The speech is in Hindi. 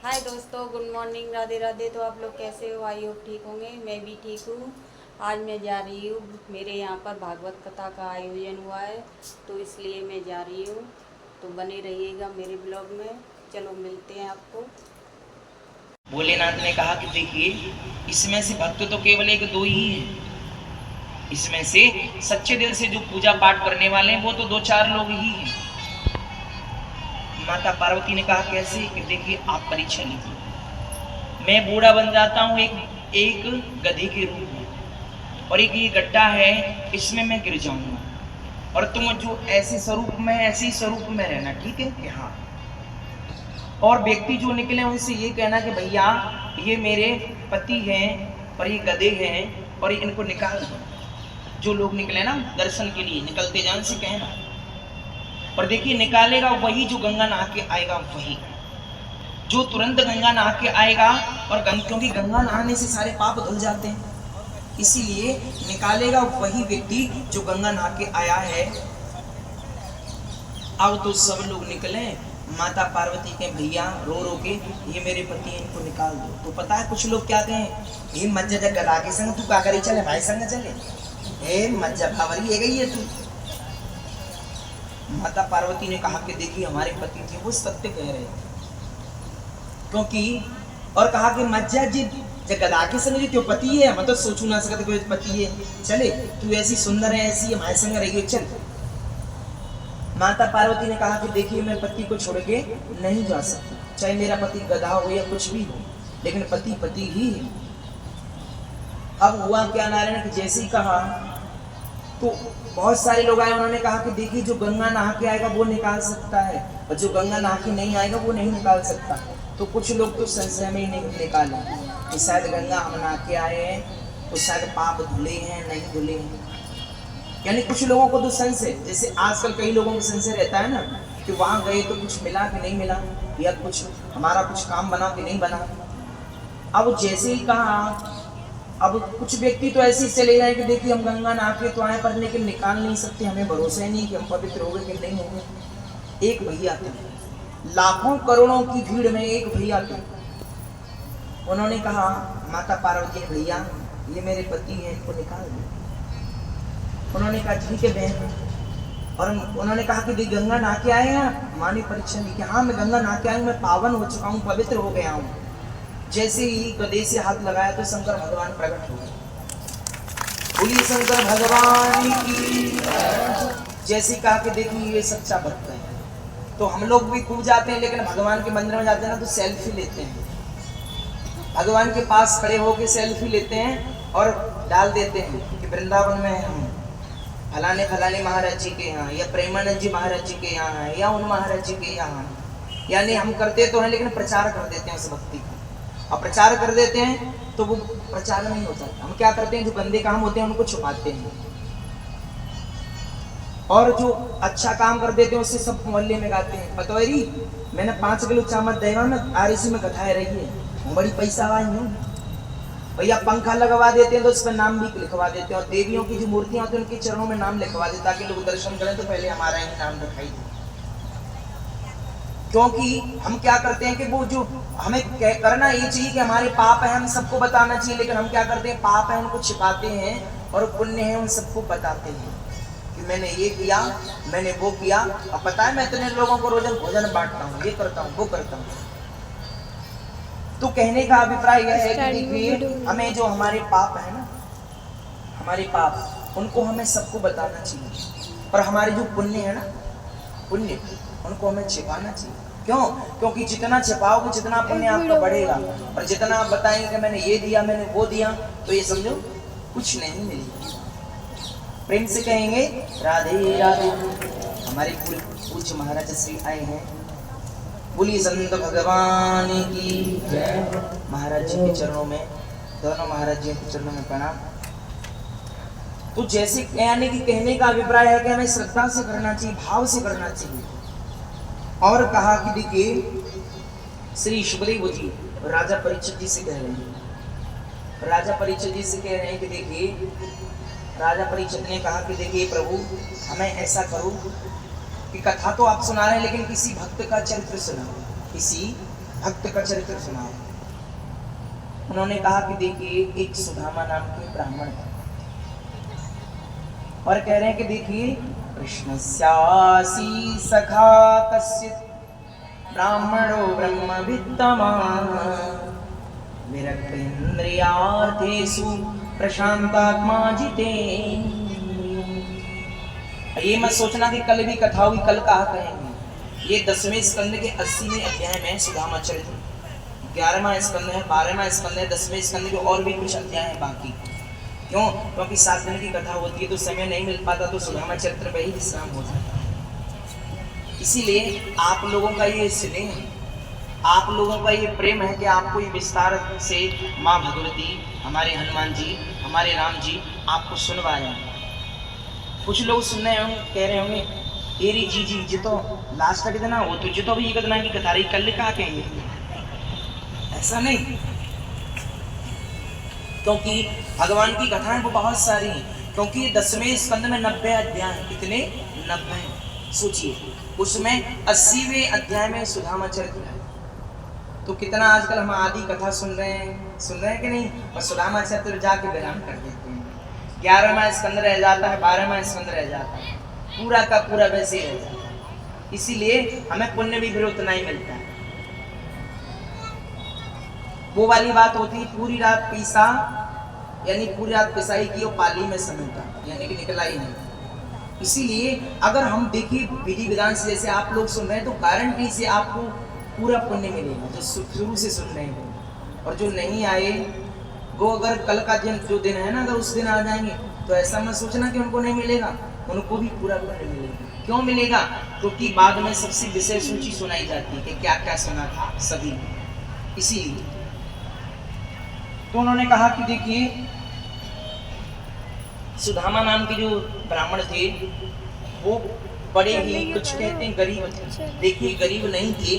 हाय दोस्तों, गुड मॉर्निंग, राधे राधे। तो आप लोग कैसे हो? आई होप ठीक होंगे। मैं भी ठीक हूँ। आज मैं जा रही हूँ, मेरे यहाँ पर भागवत कथा का आयोजन हुआ है, तो इसलिए मैं जा रही हूँ। तो बने रहिएगा मेरे ब्लॉग में। चलो मिलते हैं आपको। भोलेनाथ ने कहा कि देखिए, इसमें से भक्त तो केवल एक दो ही हैं। इसमें से सच्चे दिल से जो पूजा पाठ करने वाले हैं वो तो दो चार लोग ही हैं। माता पार्वती ने कहा कैसे? कि देखिए, आप परीक्षा लीजिए। मैं बूढ़ा बन जाता हूँ एक एक गधे के रूप में, और एक ये गड्ढा है, इसमें मैं गिर जाऊंगा। और तुम जो ऐसे स्वरूप में, ऐसे स्वरूप में रहना, ठीक है कि हाँ? और व्यक्ति जो निकले उनसे ये कहना कि भैया, ये मेरे पति हैं और ये गधे हैं और इनको निकाल दो। जो लोग निकले ना दर्शन के लिए, निकलते जान से कहना। और देखिए, निकालेगा वही जो गंगा नहा के आएगा, वही जो तुरंत गंगा नहा के आएगा। और क्योंकि गंगा नहाने से सारे पाप धुल जाते हैं, इसीलिए निकालेगा वही व्यक्ति जो गंगा नहा के आया है। अब तो सब लोग निकले। माता पार्वती के भैया रो रो के, ये मेरे पति हैं, इनको निकाल दो। तो पता है कुछ लोग क्या कहें? ये मज्जा जग गदा के संग तू का करी, चले भाई संग चले। ए मज्जा भावरी है गई है तू। माता पार्वती ने कहा कि देखिए, हमारे पति थे, वो सत्य कह रहे थे। क्योंकि और कहा कि मज्जा जी जग गदा के संग जो पति है, मतलब सोचू ना सकते कोई पति है, चले तू ऐसी सुंदर है, ऐसी हमारे संग रही, चल। माता पार्वती ने कहा कि देखिए, मैं पति को छोड़ के नहीं जा सकती, चाहे मेरा पति गधा हो या कुछ भी हो, लेकिन पति पति ही है। अब हुआ क्या, नारायण कि जैसे ही कहा तो बहुत सारे लोग आए, उन्होंने कहा कि देखिए, जो गंगा नहा के आएगा वो निकाल सकता है, और जो गंगा नहा के नहीं आएगा वो नहीं निकाल सकता। तो कुछ लोग तो संशय में ही नहीं निकाले कि शायद गंगा हम नहा के आए हैं तो शायद पाप धुले हैं, नहीं धुले हैं। यानी कुछ लोगों को तो संशय, जैसे आजकल कई लोगों को संशय रहता है ना कि वहां गए तो कुछ मिला कि नहीं मिला, या कुछ हमारा कुछ काम बना कि नहीं बना। अब जैसे ही कहा, अब कुछ व्यक्ति तो ऐसे ही चले गए कि देखिए, हम गंगा नहा के तो आए, पर लेकिन निकाल नहीं सकते, हमें भरोसा ही नहीं कि हम पवित्र हो गए कि नहीं होंगे। एक भैया थे, लाखों करोड़ों की भीड़ में एक भैया थे। उन्होंने कहा माता पार्वती, भैया ये मेरे पति हैं, इनको निकाल दो। उन्होंने कहा ठीक है बहन। और उन्होंने कहा कि गंगा नहा के आए हैं? माँ ने परीक्षा दी कि हाँ, मैं गंगा नहा के आया हूँ, मैं पावन हो चुका हूँ, पवित्र हो गया हूँ। जैसे ही गले से हाथ लगाया तो शंकर भगवान प्रकट हो गए। बोलिए शंकर भगवान की। जैसे कहा कि देखिए, ये सच्चा भक्त है। तो हम लोग भी खूब जाते हैं, लेकिन भगवान के मंदिर में जाते हैं ना तो सेल्फी लेते हैं, भगवान के पास खड़े होकर सेल्फी लेते हैं और डाल देते हैं कि वृंदावन में हम फलाने फलाने महाराज जी के यहाँ, या प्रेमानंद जी महाराज जी के यहाँ है, या उन महाराज जी के यहाँ। यानी हम करते तो हैं, लेकिन प्रचार कर देते हैं उस भक्ति का। और प्रचार कर देते हैं तो वो प्रचार नहीं होता। हम क्या करते हैं, जो गंदे काम होते हैं उनको छुपाते हैं, और जो अच्छा काम कर देते हैं उससे सब मोहल्ले में गाते हैं, पतोरी मैंने 5 किलो चावल देवा में आरसी में कथाए रही है, बड़ी पैसा वाली हूँ भैया। पंखा लगवा देते हैं तो उस पर नाम भी लिखवा देते हैं, और देवियों की जो मूर्तियां होती हैं उनके चरणों में नाम लिखवा देते, ताकि लोग दर्शन करें तो पहले हमारा ही नाम दिखाई दे। क्योंकि हम क्या करते हैं कि वो जो हमें करना ये चाहिए कि हमारे पाप है हम सबको बताना चाहिए, लेकिन हम क्या करते हैं, पाप है उनको छिपाते हैं, और पुण्य है उन सबको बताते हैं कि मैंने ये किया, मैंने वो किया। अब पता है, मैं इतने लोगों को रोज भोजन बांटता हूँ, ये करता हूँ, वो करता हूँ। तो कहने का अभिप्राय यह है कि देखिए, हमें जो हमारे पाप है ना, हमारे पाप उनको हमें सबको बताना चाहिए, पर हमारे जो पुण्य है ना, पुण्य उनको हमें छिपाना चाहिए। क्यों? क्योंकि जितना छिपाओगे जितना पुण्य आपका बढ़ेगा, और जितना आप बताएंगे कि मैंने ये दिया, मैंने वो दिया, तो ये समझो कुछ नहीं मिलेगा। प्रेम से कहेंगे राधे राधे। हमारे पूज्य महाराज श्री आए हैं, बोलिए संत भगवान की जय। महाराज जी के चरणों में, दोनों महाराज जी के चरणों में प्रणाम। तो जैसे यानी कि कहने का अभिप्राय है कि हमें श्रद्धा से करना चाहिए, भाव से करना चाहिए। और कहा कि देखिए, श्री सुखदेव जी राजा परीक्षित जी से कह रहे हैं, राजा परीक्षित जी से कह रहे हैं कि देखिए, राजा परीक्षित ने कहा कि देखिए प्रभु, हमें ऐसा करो कि कथा तो आप सुना रहे हैं, लेकिन किसी भक्त का चरित्र सुनाओ, किसी भक्त का चरित्र सुनाओ। उन्होंने कहा कि देखिए एक सुदामा नाम के ब्राह्मण थे और कह रहे हैं कि देखिए कृष्णस्यासी सखा कश्चित् ब्राह्मणो ब्रह्मवित्तमान् विरक्त इंद्रियार्थेषु प्रशांतात्मा जितेन्द्रियः। ये मत सोचना कि कल भी कथा हुई, कल कहा कहेंगे। ये 10वें स्कंद के 80वें अध्याय में सुदामा चरित्र, 11वां स्कंद है, 12वां स्कंद है, 10वें स्कंद के और भी कुछ अध्याय हैं बाकी। क्यों? क्योंकि 7 दिन की कथा होती है तो समय नहीं मिल पाता, तो सुदामा चरित्र पे ही विश्राम हो जाता है। इसीलिए आप लोगों का ये स्नेह, आप लोगों का ये प्रेम है कि आपको ये विस्तार से माँ भगवती, हमारे हनुमान जी, हमारे राम जी आपको सुनवाया। कुछ लोग सुन रहे होंगे, कह रहे होंगे एरी जी जी जी तो लास्ट तक इतना हो तो जो तो भी ये कथना की कथा रही कल कहा कहेंगे। ऐसा नहीं, क्योंकि भगवान की कथाएं वो बहुत सारी हैं। क्योंकि 10वें स्कंद में 90 अध्याय, कितने 90। सोचिए उसमें 80वें अध्याय में सुदामा चरित्र है। तो कितना आजकल हम आदि कथा सुन रहे हैं कि नहीं, बस सुदामा चरित्र जाके विराम कर देते हैं। 11वां स्कंद रह जाता है, 12वां स्कंद रह जाता है, पूरा का पूरा वैसे ही रह जाता है। इसीलिए हमें पुण्य भी फिर उतना ही मिलता है। वो वाली बात होती है पूरी रात पीसा, यानी पूरी रात पिसाई की और पाली में समेटा, यानी कि निकला ही नहीं। इसीलिए अगर हम देखिए विधि विधान से जैसे आप लोग सुन रहे हैं तो गारंटी से आपको पूरा पुण्य मिलेगा जो शुरू से सुन रहे हैं। और जो नहीं आए वो अगर कल का दिन जो दिन है ना, अगर उस दिन आ जाएंगे तो ऐसा मत सोचना कि उनको नहीं मिलेगा, उनको भी पूरा पुण्य मिलेगा। क्यों मिलेगा? क्योंकि बाद में सबसे विषय सूची सुनाई जाती है कि क्या क्या सुना था सभी। इसीलिए तो उन्होंने कहा कि देखिए सुदामा नाम के जो ब्राह्मण थे वो बड़े ही कुछ कहते हैं गरीब थे। देखिए गरीब नहीं थे,